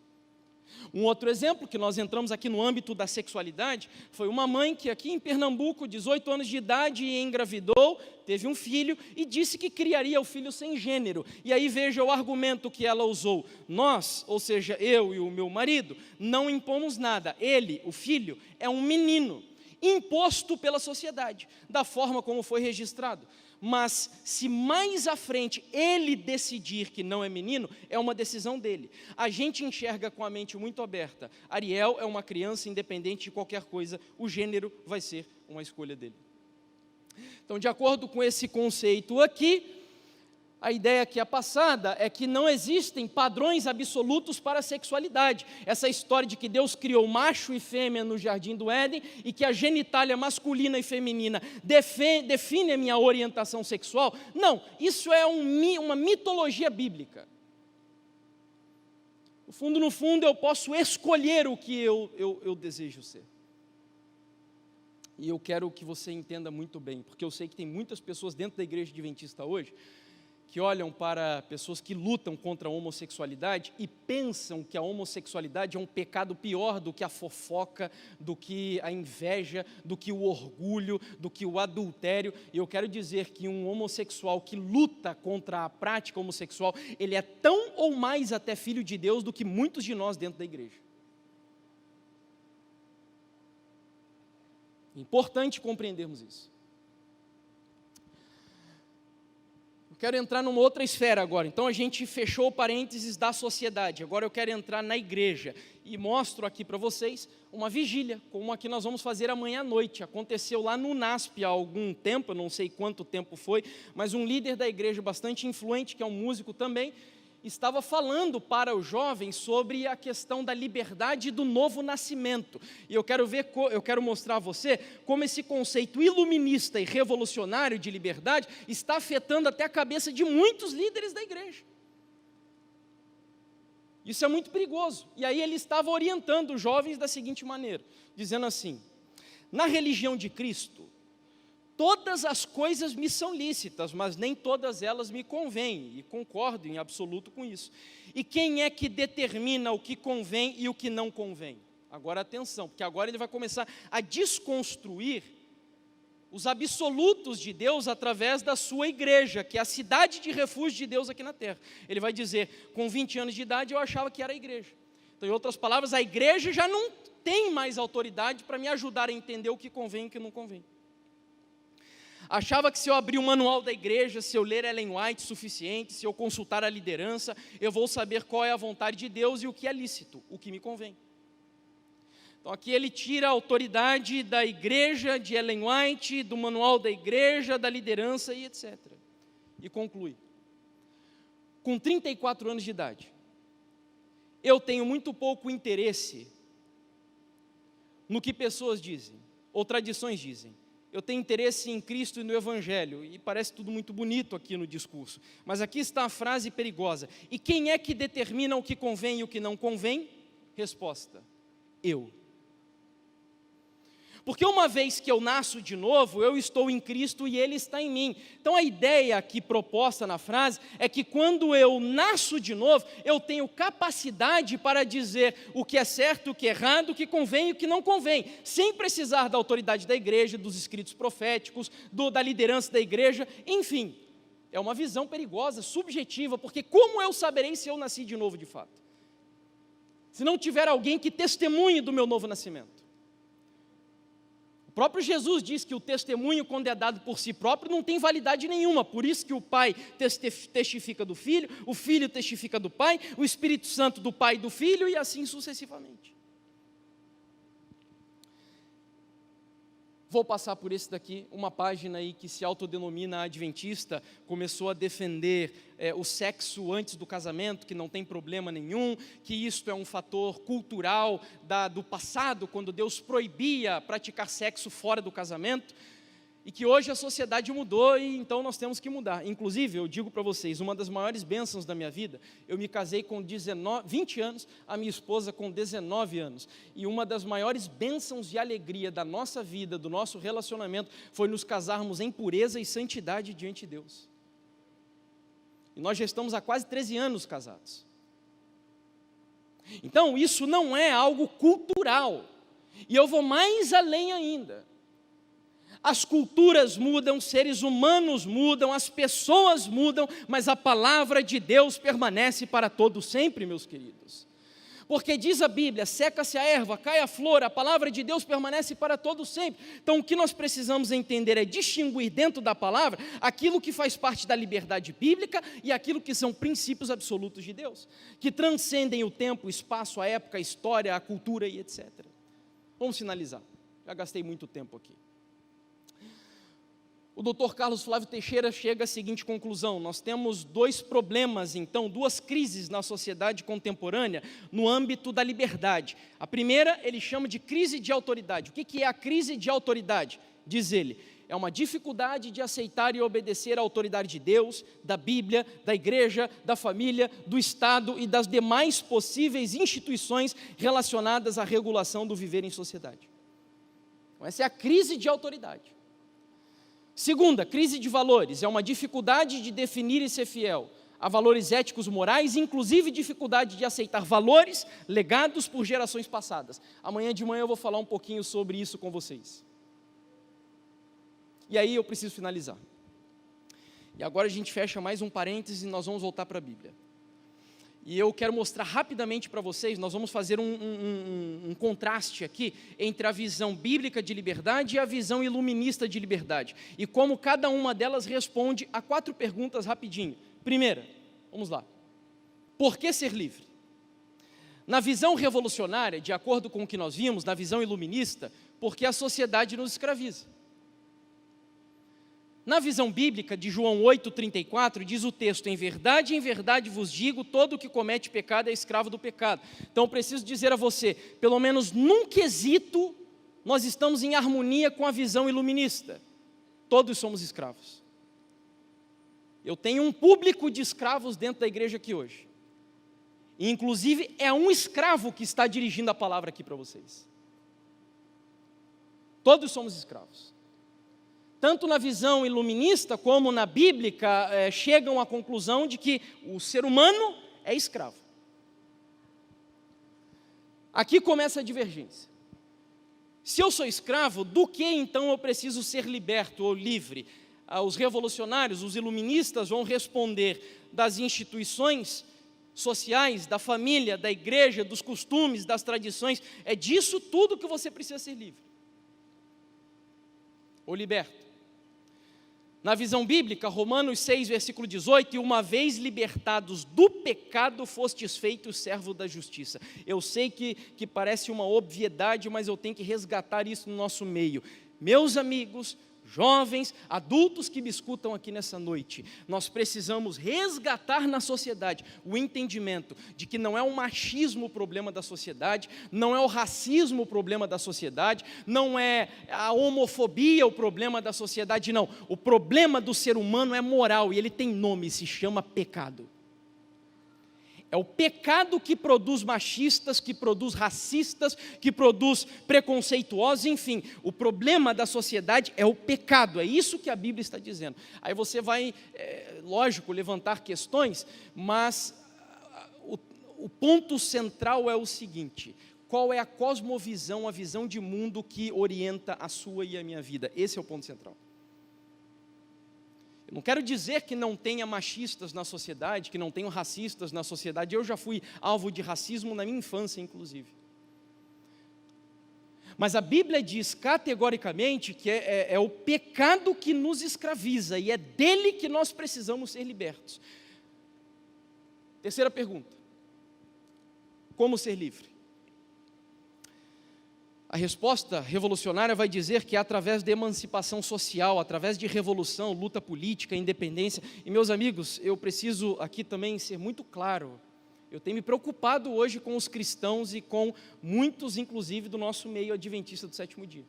Um outro exemplo, que nós entramos aqui no âmbito da sexualidade, foi uma mãe que aqui em Pernambuco, 18 anos de idade, engravidou, teve um filho e disse que criaria o filho sem gênero. E aí veja o argumento que ela usou: nós, ou seja, eu e o meu marido, não impomos nada. Ele, o filho, é um menino, imposto pela sociedade, da forma como foi registrado. Mas se mais à frente ele decidir que não é menino, é uma decisão dele. A gente enxerga com a mente muito aberta. Ariel é uma criança independente de qualquer coisa, o gênero vai ser uma escolha dele. Então, de acordo com esse conceito aqui, a ideia que é passada é que não existem padrões absolutos para a sexualidade. Essa história de que Deus criou macho e fêmea no jardim do Éden e que a genitália masculina e feminina define a minha orientação sexual. Não, isso é uma mitologia bíblica. No fundo, eu posso escolher o que eu desejo ser. E eu quero que você entenda muito bem, porque eu sei que tem muitas pessoas dentro da igreja adventista hoje que olham para pessoas que lutam contra a homossexualidade e pensam que a homossexualidade é um pecado pior do que a fofoca, do que a inveja, do que o orgulho, do que o adultério. E eu quero dizer que um homossexual que luta contra a prática homossexual, ele é tão ou mais até filho de Deus do que muitos de nós dentro da igreja. É importante compreendermos isso. Quero entrar numa outra esfera agora. Então a gente fechou o parênteses da sociedade. Agora eu quero entrar na igreja e mostro aqui para vocês uma vigília, como a que nós vamos fazer amanhã à noite. Aconteceu lá no NASP há algum tempo, eu não sei quanto tempo foi, mas um líder da igreja bastante influente, que é um músico também, estava falando para os jovens sobre a questão da liberdade do novo nascimento. E eu quero mostrar a você como esse conceito iluminista e revolucionário de liberdade está afetando até a cabeça de muitos líderes da igreja. Isso é muito perigoso. E aí ele estava orientando os jovens da seguinte maneira, dizendo assim: na religião de Cristo, todas as coisas me são lícitas, mas nem todas elas me convêm, e concordo em absoluto com isso. E quem é que determina o que convém e o que não convém? Agora atenção, porque agora ele vai começar a desconstruir os absolutos de Deus através da sua igreja, que é a cidade de refúgio de Deus aqui na terra. Ele vai dizer: com 20 anos de idade eu achava que era a igreja. Então, em outras palavras, a igreja já não tem mais autoridade para me ajudar a entender o que convém e o que não convém. Achava que se eu abrir o manual da igreja, se eu ler Ellen White suficiente, se eu consultar a liderança, eu vou saber qual é a vontade de Deus e o que é lícito, o que me convém. Então aqui ele tira a autoridade da igreja, de Ellen White, do manual da igreja, da liderança e etc. E conclui. Com 34 anos de idade, eu tenho muito pouco interesse no que pessoas dizem, ou tradições dizem. Eu tenho interesse em Cristo e no Evangelho, e parece tudo muito bonito aqui no discurso, mas aqui está a frase perigosa: e quem é que determina o que convém e o que não convém? Resposta: eu. Porque uma vez que eu nasço de novo, eu estou em Cristo e Ele está em mim. Então a ideia aqui proposta na frase é que quando eu nasço de novo, eu tenho capacidade para dizer o que é certo, o que é errado, o que convém e o que não convém, sem precisar da autoridade da igreja, dos escritos proféticos, da liderança da igreja, enfim. É uma visão perigosa, subjetiva, porque como eu saberei se eu nasci de novo de fato? Se não tiver alguém que testemunhe do meu novo nascimento. O próprio Jesus diz que o testemunho, quando é dado por si próprio, não tem validade nenhuma. Por isso que o Pai testifica do Filho, o Filho testifica do Pai, o Espírito Santo do Pai e do Filho, e assim sucessivamente. Vou passar por esse daqui, uma página aí que se autodenomina adventista, começou a defender o sexo antes do casamento, que não tem problema nenhum, que isto é um fator cultural do passado, quando Deus proibia praticar sexo fora do casamento, e que hoje a sociedade mudou e então nós temos que mudar. Inclusive, eu digo para vocês, uma das maiores bênçãos da minha vida, eu me casei com 20 anos, a minha esposa com 19 anos, e uma das maiores bênçãos e alegria da nossa vida, do nosso relacionamento, foi nos casarmos em pureza e santidade diante de Deus. E nós já estamos há quase 13 anos casados. Então, isso não é algo cultural, e eu vou mais além ainda. As culturas mudam, seres humanos mudam, as pessoas mudam, mas a palavra de Deus permanece para todo sempre, meus queridos. Porque diz a Bíblia, seca-se a erva, cai a flor, a palavra de Deus permanece para todo sempre. Então o que nós precisamos entender é distinguir dentro da palavra aquilo que faz parte da liberdade bíblica e aquilo que são princípios absolutos de Deus, que transcendem o tempo, o espaço, a época, a história, a cultura e etc. Vamos finalizar, já gastei muito tempo aqui. O Dr. Carlos Flávio Teixeira chega à seguinte conclusão: nós temos dois problemas, então, duas crises na sociedade contemporânea no âmbito da liberdade. A primeira ele chama de crise de autoridade. O que é a crise de autoridade? Diz ele, é uma dificuldade de aceitar e obedecer à autoridade de Deus, da Bíblia, da igreja, da família, do Estado e das demais possíveis instituições relacionadas à regulação do viver em sociedade. Então, essa é a crise de autoridade. Segunda, crise de valores, é uma dificuldade de definir e ser fiel a valores éticos morais, inclusive dificuldade de aceitar valores legados por gerações passadas. Amanhã de manhã eu vou falar um pouquinho sobre isso com vocês. E aí eu preciso finalizar. E agora a gente fecha mais um parêntese e nós vamos voltar para a Bíblia. E eu quero mostrar rapidamente para vocês, nós vamos fazer um contraste aqui entre a visão bíblica de liberdade e a visão iluminista de liberdade. E como cada uma delas responde a 4 perguntas rapidinho. Primeira, vamos lá. Por que ser livre? Na visão revolucionária, de acordo com o que nós vimos, na visão iluminista, porque a sociedade nos escraviza. Na visão bíblica de João 8,34, diz o texto, em verdade vos digo, todo o que comete pecado é escravo do pecado. Então, eu preciso dizer a você, pelo menos num quesito, nós estamos em harmonia com a visão iluminista. Todos somos escravos. Eu tenho um público de escravos dentro da igreja aqui hoje. E, inclusive, é um escravo que está dirigindo a palavra aqui para vocês. Todos somos escravos. Tanto na visão iluminista como na bíblica, chegam à conclusão de que o ser humano é escravo. Aqui começa a divergência. Se eu sou escravo, do que então eu preciso ser liberto ou livre? Os revolucionários, os iluministas vão responder das instituições sociais, da família, da igreja, dos costumes, das tradições. É disso tudo que você precisa ser livre. Ou liberto. Na visão bíblica, Romanos 6, versículo 18, e uma vez libertados do pecado, fostes feitos servo da justiça. Eu sei que parece uma obviedade, mas eu tenho que resgatar isso no nosso meio. Meus amigos, jovens, adultos que me escutam aqui nessa noite, nós precisamos resgatar na sociedade o entendimento de que não é o machismo o problema da sociedade, não é o racismo o problema da sociedade, não é a homofobia o problema da sociedade, não. O problema do ser humano é moral e ele tem nome, se chama pecado. É o pecado que produz machistas, que produz racistas, que produz preconceituosos, enfim. O problema da sociedade é o pecado, é isso que a Bíblia está dizendo. Aí você vai, lógico, levantar questões, mas o ponto central é o seguinte: qual é a cosmovisão, a visão de mundo que orienta a sua e a minha vida? Esse é o ponto central. Não quero dizer que não tenha machistas na sociedade, que não tenham racistas na sociedade. Eu já fui alvo de racismo na minha infância, inclusive. Mas a Bíblia diz categoricamente que é o pecado que nos escraviza e é dele que nós precisamos ser libertos. Terceira pergunta: como ser livre? A resposta revolucionária vai dizer que é através da emancipação social, através de revolução, luta política, independência. E meus amigos, eu preciso aqui também ser muito claro. Eu tenho me preocupado hoje com os cristãos e com muitos, inclusive, do nosso meio adventista do sétimo dia.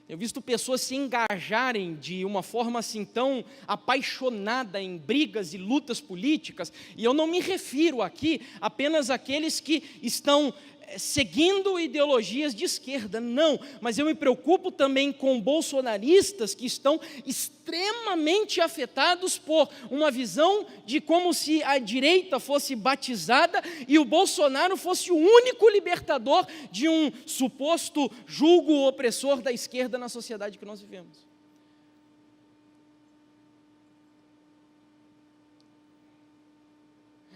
Tenho visto pessoas se engajarem de uma forma assim tão apaixonada em brigas e lutas políticas, e eu não me refiro aqui apenas àqueles que estão seguindo ideologias de esquerda, não, mas eu me preocupo também com bolsonaristas que estão extremamente afetados por uma visão de como se a direita fosse batizada e o Bolsonaro fosse o único libertador de um suposto jugo opressor da esquerda na sociedade que nós vivemos.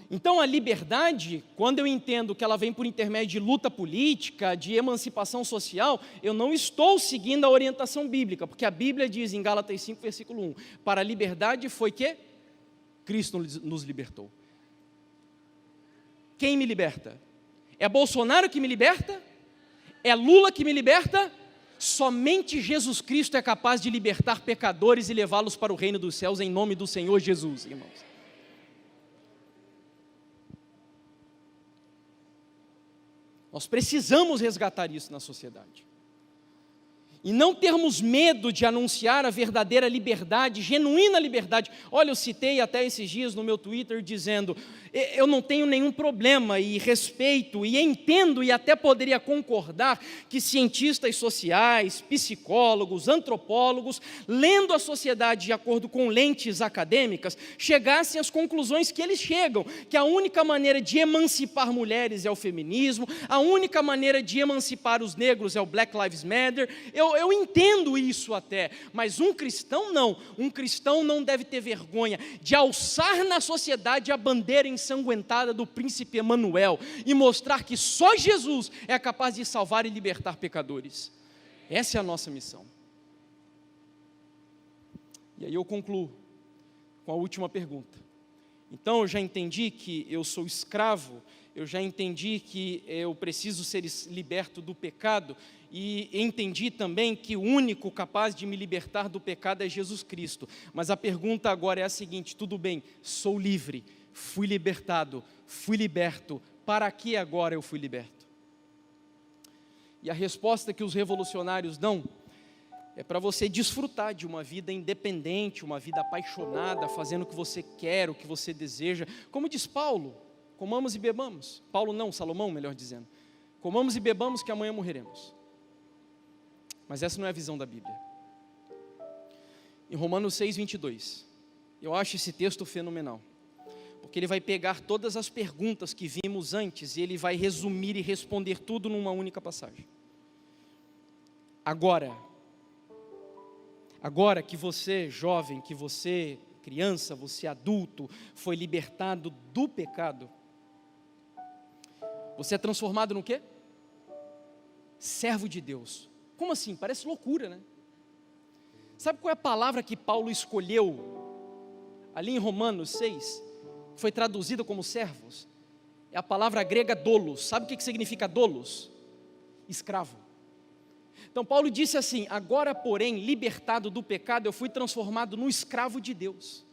Então a liberdade, quando eu entendo que ela vem por intermédio de luta política, de emancipação social, eu não estou seguindo a orientação bíblica, porque a Bíblia diz em Gálatas 5, versículo 1, para a liberdade foi que Cristo nos libertou. Quem me liberta? É Bolsonaro que me liberta? É Lula que me liberta? Somente Jesus Cristo é capaz de libertar pecadores e levá-los para o reino dos céus em nome do Senhor Jesus, irmãos. Nós precisamos resgatar isso na sociedade. E não termos medo de anunciar a verdadeira liberdade, genuína liberdade. Olha, eu citei até esses dias no meu Twitter dizendo, eu não tenho nenhum problema e respeito e entendo e até poderia concordar que cientistas sociais, psicólogos, antropólogos, lendo a sociedade de acordo com lentes acadêmicas, chegassem às conclusões que eles chegam, que a única maneira de emancipar mulheres é o feminismo, a única maneira de emancipar os negros é o Black Lives Matter. Eu entendo isso até, mas um cristão não deve ter vergonha de alçar na sociedade a bandeira ensanguentada do príncipe Emanuel e mostrar que só Jesus é capaz de salvar e libertar pecadores. Essa é a nossa missão. E aí eu concluo com a última pergunta. Então eu já entendi que eu sou escravo, eu já entendi que eu preciso ser liberto do pecado, e entendi também que o único capaz de me libertar do pecado é Jesus Cristo. Mas a pergunta agora é a seguinte: tudo bem, sou livre, fui libertado, fui liberto, para que agora eu fui liberto? E a resposta que os revolucionários dão é para você desfrutar de uma vida independente, uma vida apaixonada, fazendo o que você quer, o que você deseja. Como diz Paulo, comamos e bebamos. Paulo não, Salomão, melhor dizendo. Comamos e bebamos que amanhã morreremos. Mas essa não é a visão da Bíblia. Em Romanos 6, 22, eu acho esse texto fenomenal, porque ele vai pegar todas as perguntas que vimos antes e ele vai resumir e responder tudo numa única passagem. Agora que você jovem, que você criança, você adulto, foi libertado do pecado, Você é transformado no quê? Servo de Deus. Como assim? Parece loucura, né? Sabe qual é a palavra que Paulo escolheu ali em Romanos 6? Foi traduzida como servos. É a palavra grega doulos. Sabe o que significa doulos? Escravo. Então Paulo disse assim: agora porém, libertado do pecado, eu fui transformado no escravo de Deus.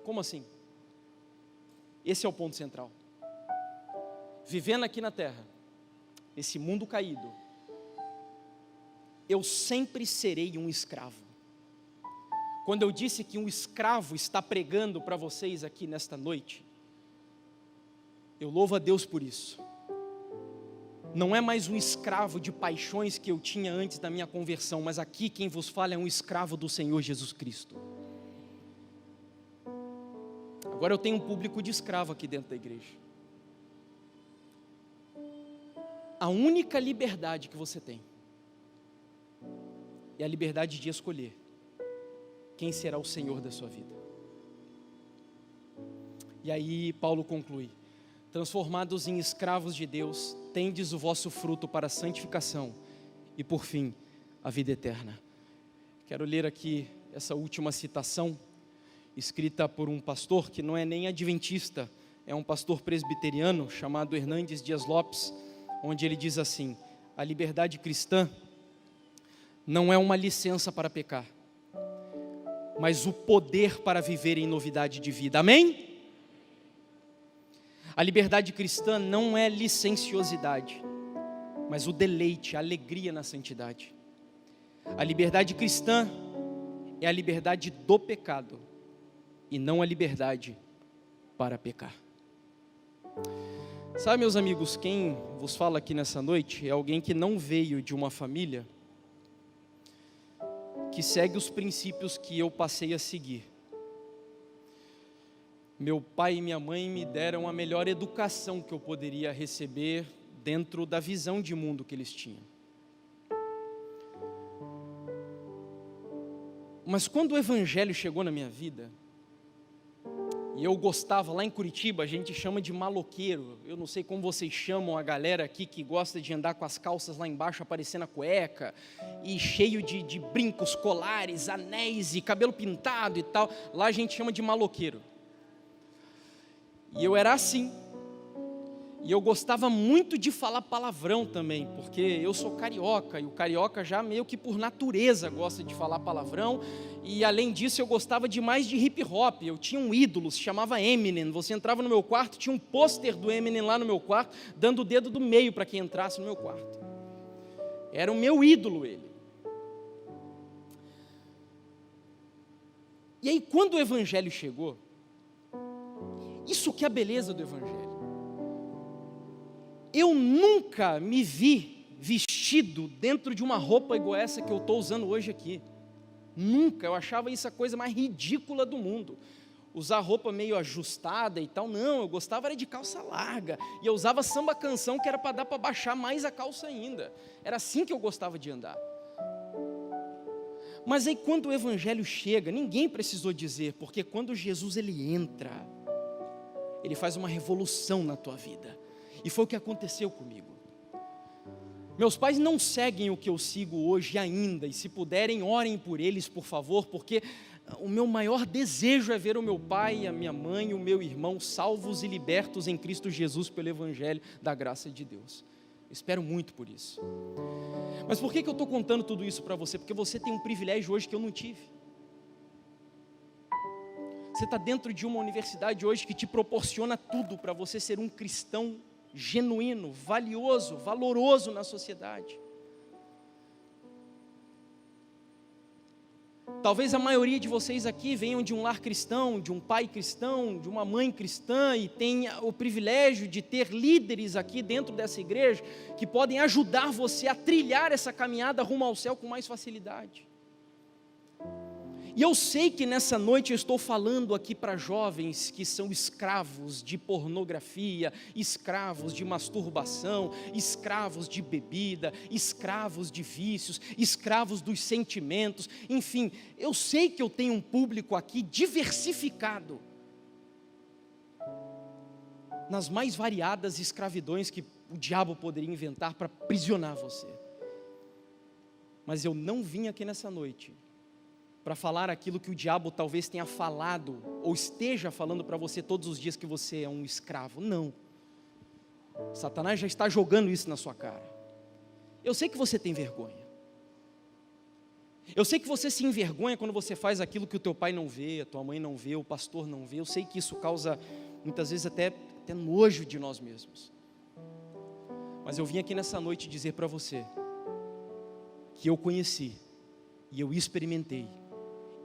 Como assim? Esse é o ponto central. Vivendo aqui na terra, nesse mundo caído, eu sempre serei um escravo. Quando eu disse que um escravo está pregando para vocês aqui nesta noite, eu louvo a Deus por isso. Não é mais um escravo de paixões que eu tinha antes da minha conversão, mas aqui quem vos fala é um escravo do Senhor Jesus Cristo. Agora eu tenho um público de escravo aqui dentro da igreja. A única liberdade que você tem é a liberdade de escolher quem será o Senhor da sua vida. E aí Paulo conclui: transformados em escravos de Deus, tendes o vosso fruto para a santificação e por fim a vida eterna. Quero ler aqui essa última citação, escrita por um pastor que não é nem adventista, é um pastor presbiteriano chamado Hernandes Dias Lopes, onde ele diz assim: a liberdade cristã não é uma licença para pecar, mas o poder para viver em novidade de vida. Amém? A liberdade cristã não é licenciosidade, mas o deleite, a alegria na santidade. A liberdade cristã é a liberdade do pecado e não a liberdade para pecar. Sabe, meus amigos, quem vos fala aqui nessa noite é alguém que não veio de uma família que segue os princípios que eu passei a seguir. Meu pai e minha mãe me deram a melhor educação que eu poderia receber dentro da visão de mundo que eles tinham. Mas quando o evangelho chegou na minha vida, e eu gostava, lá em Curitiba a gente chama de maloqueiro, eu não sei como vocês chamam a galera aqui que gosta de andar com as calças lá embaixo aparecendo a cueca, e cheio de brincos, colares, anéis e cabelo pintado e tal, lá a gente chama de maloqueiro. E eu era assim, e eu gostava muito de falar palavrão também, porque eu sou carioca, e o carioca já meio que por natureza gosta de falar palavrão, e além disso eu gostava demais de hip hop. Eu tinha um ídolo, se chamava Eminem. Você entrava no meu quarto, tinha um pôster do Eminem lá no meu quarto, dando o dedo do meio para quem entrasse no meu quarto. Era o meu ídolo ele. E aí quando o evangelho chegou, isso que é a beleza do evangelho. Eu nunca me vi vestido dentro de uma roupa igual essa que eu estou usando hoje aqui. Nunca, eu achava isso a coisa mais ridícula do mundo. Usar roupa meio ajustada e tal, não, eu gostava era de calça larga. E eu usava samba canção que era para dar para baixar mais a calça ainda. Era assim que eu gostava de andar. Mas aí quando o evangelho chega, ninguém precisou dizer, porque quando Jesus ele entra, ele faz uma revolução na tua vida. E foi o que aconteceu comigo. Meus pais não seguem o que eu sigo hoje ainda, e se puderem, orem por eles, por favor, porque o meu maior desejo é ver o meu pai, a minha mãe, o meu irmão salvos e libertos em Cristo Jesus pelo Evangelho da graça de Deus. Eu espero muito por isso. Mas por que eu estou contando tudo isso para você? Porque você tem um privilégio hoje que eu não tive. Você está dentro de uma universidade hoje que te proporciona tudo para você ser um cristão genuíno, valioso, valoroso na sociedade. Talvez a maioria de vocês aqui venham de um lar cristão, de um pai cristão, de uma mãe cristã, e tenha o privilégio de ter líderes aqui dentro dessa igreja que podem ajudar você a trilhar essa caminhada rumo ao céu com mais facilidade. E eu sei que nessa noite eu estou falando aqui para jovens que são escravos de pornografia, escravos de masturbação, escravos de bebida, escravos de vícios, escravos dos sentimentos, enfim, eu sei que eu tenho um público aqui diversificado nas mais variadas escravidões que o diabo poderia inventar para aprisionar você. Mas eu não vim aqui nessa noite para falar aquilo que o diabo talvez tenha falado, ou esteja falando para você todos os dias, que você é um escravo. Não. Satanás já está jogando isso na sua cara. Eu sei que você tem vergonha. Eu sei que você se envergonha quando você faz aquilo que o teu pai não vê, a tua mãe não vê, o pastor não vê. Eu sei que isso causa, muitas vezes, até nojo de nós mesmos. Mas eu vim aqui nessa noite dizer para você que eu conheci e eu experimentei,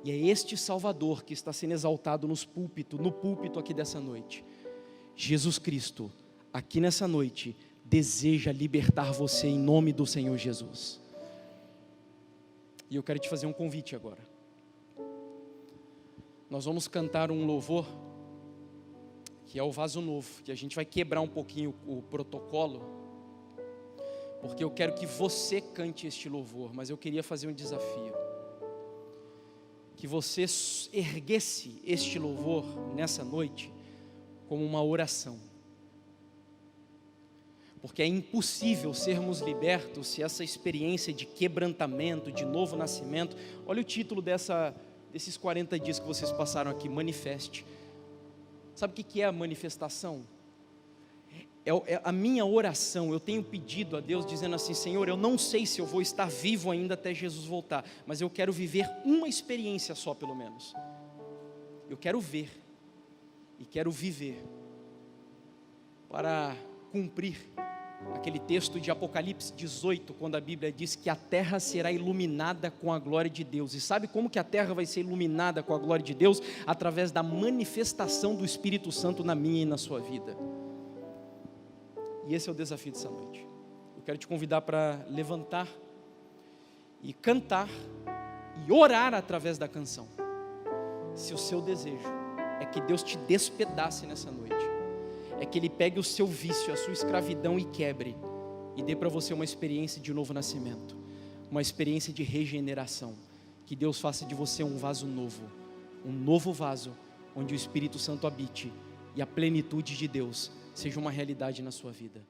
e é este Salvador que está sendo exaltado no púlpito aqui dessa noite. Jesus Cristo, aqui nessa noite, deseja libertar você em nome do Senhor Jesus. E eu quero te fazer um convite agora. Nós vamos cantar um louvor, que é o Vaso Novo, que a gente vai quebrar um pouquinho o protocolo, porque eu quero que você cante este louvor, mas eu queria fazer um desafio. Que você erguesse este louvor nessa noite como uma oração. Porque é impossível sermos libertos se essa experiência de quebrantamento, de novo nascimento, olha o título desses 40 dias que vocês passaram aqui, manifeste. Sabe o que é a manifestação? É a minha oração. Eu tenho pedido a Deus dizendo assim: Senhor, eu não sei se eu vou estar vivo ainda até Jesus voltar, mas eu quero viver uma experiência só, pelo menos. Eu quero ver e quero viver para cumprir aquele texto de Apocalipse 18, quando a Bíblia diz que a terra será iluminada com a glória de Deus. E sabe como que a terra vai ser iluminada com a glória de Deus? Através da manifestação do Espírito Santo na minha e na sua vida. E esse é o desafio dessa noite. Eu quero te convidar para levantar e cantar e orar através da canção. Se o seu desejo é que Deus te despedace nessa noite, é que Ele pegue o seu vício, a sua escravidão e quebre, e dê para você uma experiência de novo nascimento, uma experiência de regeneração, que Deus faça de você um vaso novo, um novo vaso, onde o Espírito Santo habite, e a plenitude de Deus seja uma realidade na sua vida.